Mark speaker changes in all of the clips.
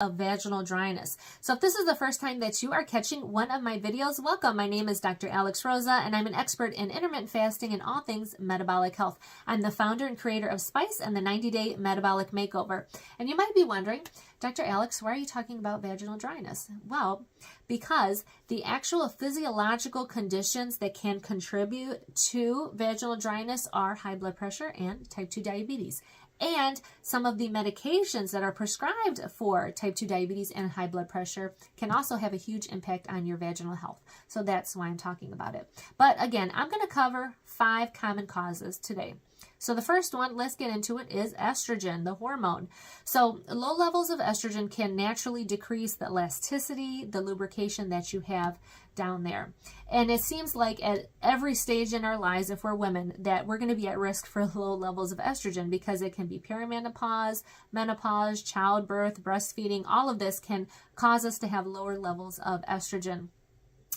Speaker 1: of vaginal dryness. So if this is the first time that you are catching one of my videos, welcome. My name is Dr. Alex Rosa, and I'm an expert in intermittent fasting and all things metabolic health. I'm the founder and creator of Spice and the 90-Day Metabolic Makeover. And you might be wondering, Dr. Alex, why are you talking about vaginal dryness? Well, because the actual physiological conditions that can contribute to vaginal dryness are high blood pressure and type 2 diabetes. And some of the medications that are prescribed for type 2 diabetes and high blood pressure can also have a huge impact on your vaginal health. So that's why I'm talking about it. But again, I'm going to cover 5 common causes today. So the first one, let's get into it, is estrogen, the hormone. So low levels of estrogen can naturally decrease the elasticity, the lubrication that you have down there. And it seems like at every stage in our lives, if we're women, that we're going to be at risk for low levels of estrogen because it can be perimenopause, menopause, childbirth, breastfeeding. All of this can cause us to have lower levels of estrogen.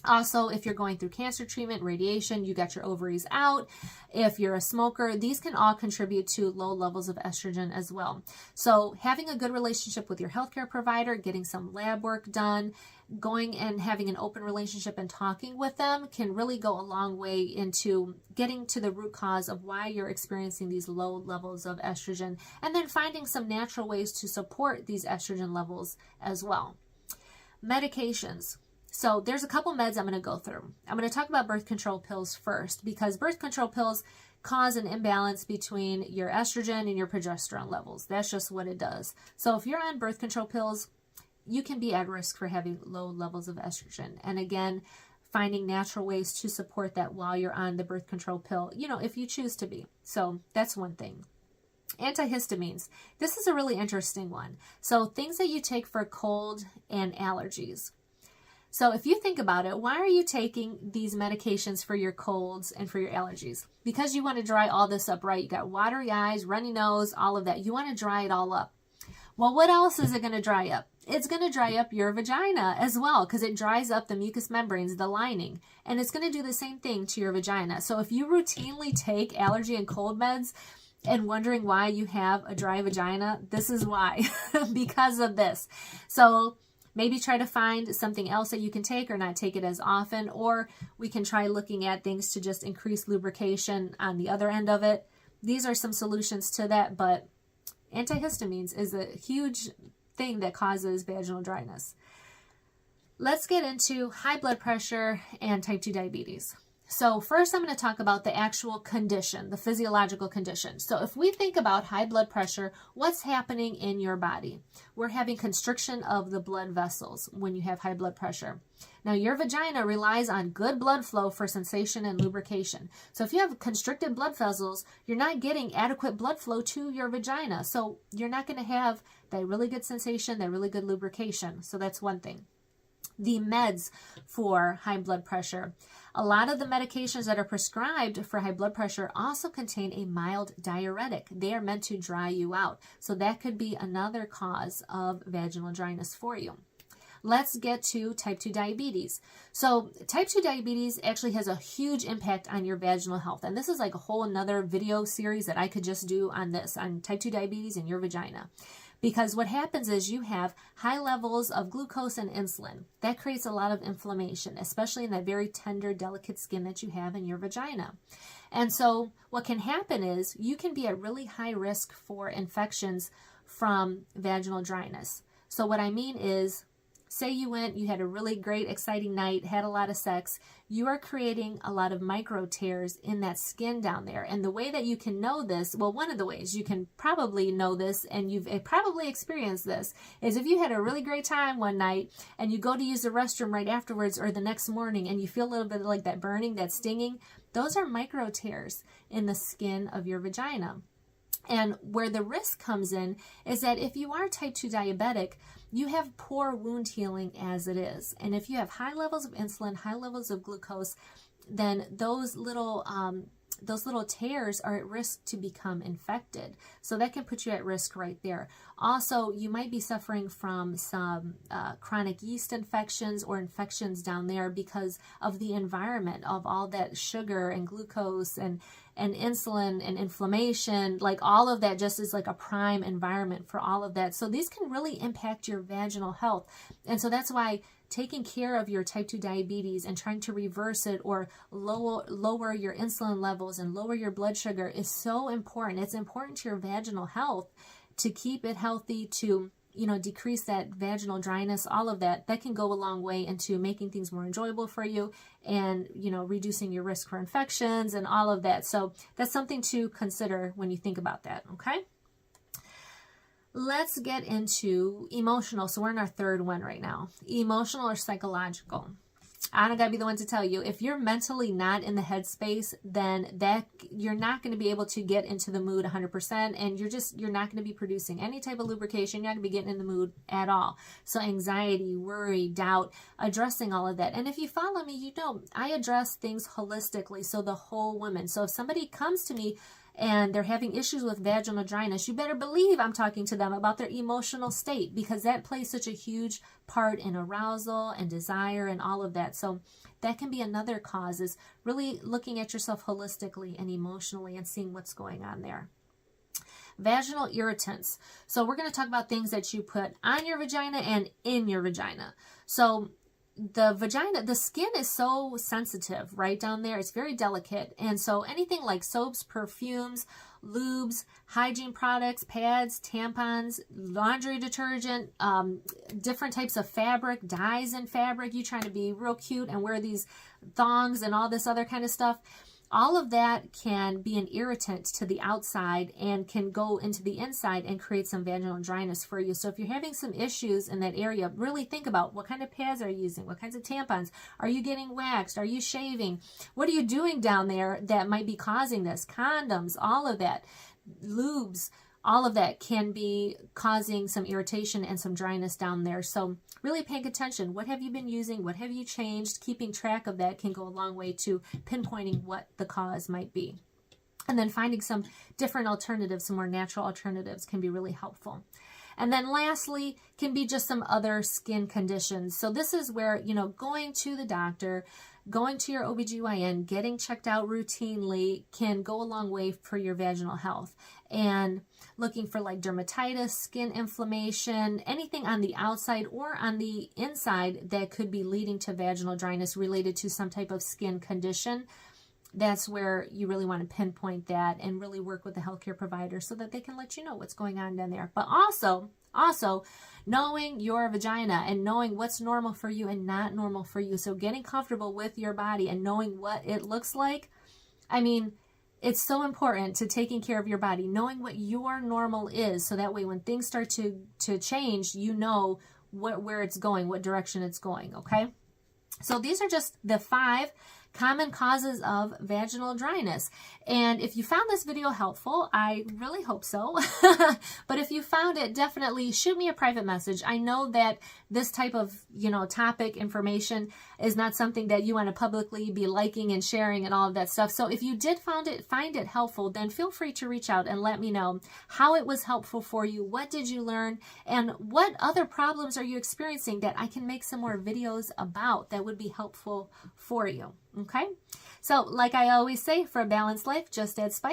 Speaker 1: Also, if you're going through cancer treatment, radiation, you got your ovaries out. If you're a smoker, these can all contribute to low levels of estrogen as well. So having a good relationship with your healthcare provider, getting some lab work done, going and having an open relationship and talking with them can really go a long way into getting to the root cause of why you're experiencing these low levels of estrogen, and then finding some natural ways to support these estrogen levels as well. Medications. So there's a couple meds I'm going to go through. I'm going to talk about birth control pills first, because birth control pills cause an imbalance between your estrogen and your progesterone levels. That's just what it does. So if you're on birth control pills, you can be at risk for having low levels of estrogen. And again, finding natural ways to support that while you're on the birth control pill, if you choose to be. So that's one thing. Antihistamines. This is a really interesting one. So things that you take for cold and allergies. So if you think about it, why are you taking these medications for your colds and for your allergies? Because you want to dry all this up, right? You got watery eyes, runny nose, all of that. You want to dry it all up. Well, what else is it going to dry up? It's going to dry up your vagina as well, because it dries up the mucous membranes, the lining, and it's going to do the same thing to your vagina. So if you routinely take allergy and cold meds and wondering why you have a dry vagina, this is why, because of this. So maybe try to find something else that you can take or not take it as often, or we can try looking at things to just increase lubrication on the other end of it. These are some solutions to that, but antihistamines is a huge thing that causes vaginal dryness. Let's get into high blood pressure and type 2 diabetes. So first I'm going to talk about the actual condition, the physiological condition. So if we think about high blood pressure, what's happening in your body? We're having constriction of the blood vessels when you have high blood pressure. Now your vagina relies on good blood flow for sensation and lubrication. So if you have constricted blood vessels, you're not getting adequate blood flow to your vagina. So you're not going to have that really good sensation, that really good lubrication. So that's one thing. The meds for high blood pressure. A lot of the medications that are prescribed for high blood pressure also contain a mild diuretic. They are meant to dry you out. So that could be another cause of vaginal dryness for you. Let's get to type 2 diabetes. So type 2 diabetes actually has a huge impact on your vaginal health. And this is like a whole another video series that I could just do on this, on type 2 diabetes and your vagina. Because what happens is you have high levels of glucose and insulin. That creates a lot of inflammation, especially in that very tender, delicate skin that you have in your vagina. And so what can happen is you can be at really high risk for infections from vaginal dryness. So what I mean is, say you had a really great, exciting night, had a lot of sex, you are creating a lot of micro tears in that skin down there. And the way that you can know this, well, one of the ways you can probably know this, and you've probably experienced this, is if you had a really great time one night and you go to use the restroom right afterwards or the next morning and you feel a little bit like that burning, that stinging, those are micro tears in the skin of your vagina. And where the risk comes in is that if you are type 2 diabetic, you have poor wound healing as it is. And if you have high levels of insulin, high levels of glucose, then those little tears are at risk to become infected. So that can put you at risk right there. Also, you might be suffering from some chronic yeast infections or infections down there because of the environment of all that sugar and glucose and insulin and inflammation. Like all of that just is like a prime environment for all of that. So these can really impact your vaginal health. And so that's why taking care of your type 2 diabetes and trying to reverse it or lower your insulin levels and lower your blood sugar is so important. It's important to your vaginal health to keep it healthy, to decrease that vaginal dryness, all of that. That can go a long way into making things more enjoyable for you and, reducing your risk for infections and all of that. So that's something to consider when you think about that, okay? Let's get into emotional. So we're in our third one right now. Emotional or psychological. I don't gotta be the one to tell you. If you're mentally not in the headspace, then you're not going to be able to get into the mood 100%, and you're not going to be producing any type of lubrication. You're not going to be getting in the mood at all. So anxiety, worry, doubt, addressing all of that. And if you follow me, I address things holistically, so the whole woman. So if somebody comes to me and they're having issues with vaginal dryness, you better believe I'm talking to them about their emotional state, because that plays such a huge part in arousal and desire and all of that. So that can be another cause, is really looking at yourself holistically and emotionally and seeing what's going on there. Vaginal irritants. So we're going to talk about things that you put on your vagina and in your vagina. So the vagina, the skin is so sensitive right down there. It's very delicate. And so anything like soaps, perfumes, lubes, hygiene products, pads, tampons, laundry detergent, different types of fabric, dyes in fabric, you trying to be real cute and wear these thongs and all this other kind of stuff. All of that can be an irritant to the outside and can go into the inside and create some vaginal dryness for you. So if you're having some issues in that area, really think about what kind of pads are you using? What kinds of tampons? Are you getting waxed? Are you shaving? What are you doing down there that might be causing this? Condoms, all of that, lubes, all of that can be causing some irritation and some dryness down there. So really paying attention. What have you been using? What have you changed? Keeping track of that can go a long way to pinpointing what the cause might be. And then finding some different alternatives, some more natural alternatives, can be really helpful. And then lastly, can be just some other skin conditions. So this is where, going to the doctor, going to your OBGYN, getting checked out routinely can go a long way for your vaginal health. And looking for like dermatitis, skin inflammation, anything on the outside or on the inside that could be leading to vaginal dryness related to some type of skin condition. That's where you really want to pinpoint that and really work with the healthcare provider so that they can let you know what's going on down there. But also knowing your vagina and knowing what's normal for you and not normal for you. So getting comfortable with your body and knowing what it looks like. It's so important to taking care of your body, knowing what your normal is, so that way when things start to change, you know where it's going, what direction it's going, okay? So these are just the 5 common causes of vaginal dryness. And if you found this video helpful, I really hope so. But if you found it, definitely shoot me a private message. I know that this type of, topic information is not something that you want to publicly be liking and sharing and all of that stuff. So if you did find it helpful, then feel free to reach out and let me know how it was helpful for you. What did you learn? And what other problems are you experiencing that I can make some more videos about that would be helpful for you? Okay, so like I always say, for a balanced life, just add spice.